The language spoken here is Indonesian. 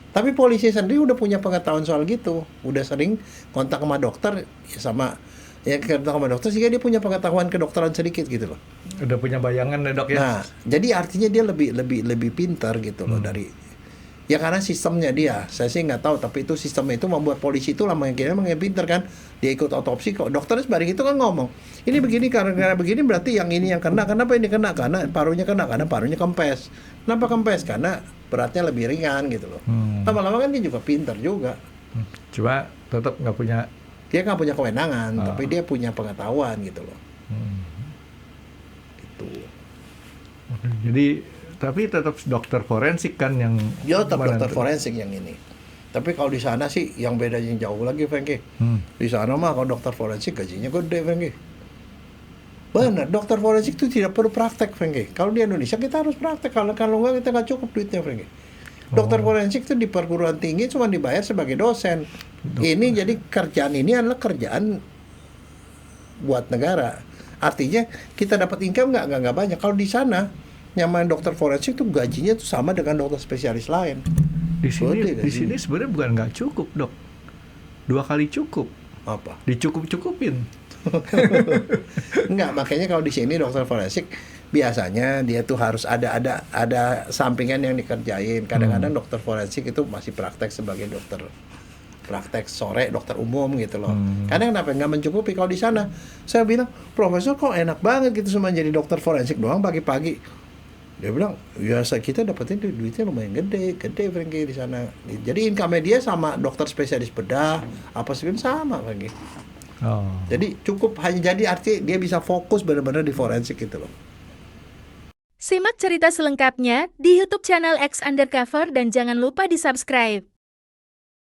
Tapi polisi sendiri udah punya pengetahuan soal gitu, udah sering kontak sama dokter, ya sama ya kontak sama dokter sehingga dia punya pengetahuan kedokteran sedikit gitu loh. Udah punya bayangan ya dok ya? Nah, jadi artinya dia lebih pintar gitu loh dari ya karena sistemnya dia. Saya sih nggak tahu, tapi itu sistemnya itu membuat polisi itu lama yang kira makin pintar kan. Dia ikut otopsi kok. Dokternya sebalik itu kan ngomong, ini begini karena begini berarti yang ini yang kena. Kenapa ini kena? Karena parunya kena, karena parunya kempes. Kenapa kempes? Karena beratnya lebih ringan gitu loh. Lama-lama kan dia juga pintar juga. Cuma tetap nggak punya. Dia nggak punya kewenangan, tapi dia punya pengetahuan gitu loh. Gitu. Jadi tapi tetap dokter forensik kan yang Dia tetap mana dokter tuh? forensik yang ini. Tapi kalau di sana sih yang bedanya jauh lagi, Frankie. Di sana mah kalau dokter forensik gajinya gede, Frankie. Benar, dokter forensik itu tidak perlu praktek, Frankie. Kalau di Indonesia kita harus praktek, kalau nggak kita nggak cukup duitnya, Frankie. Dokter forensik itu di perguruan tinggi cuma dibayar sebagai dosen. Ini jadi kerjaan ini adalah kerjaan buat negara. Artinya kita dapat income nggak banyak. Kalau di sana nyaman dokter forensik itu gajinya tuh sama dengan dokter spesialis lain. Di sini Gede di sini gajinya. sebenarnya bukan nggak cukup dok, 2 kali cukup, Apa? dicukup-cukupin. Enggak, makanya kalau di sini dokter forensik biasanya dia tuh harus ada sampingan yang dikerjain. Kadang-kadang dokter forensik itu masih praktek sebagai dokter praktek sore dokter umum gitu loh. Kadang kenapa nggak mencukupi kalau di sana? Saya bilang, "Profesor kok enak banget gitu cuma jadi dokter forensik doang pagi-pagi." Dia bilang, "Ya kita dapetin duitnya lumayan gede Frankie di sana." Jadi income dia sama dokter spesialis bedah apa sih sama Frankie. Oh. Jadi cukup hanya jadi arti dia bisa fokus benar-benar di forensik gitu loh. Simak cerita selengkapnya di YouTube channel X Undercover dan jangan lupa di subscribe.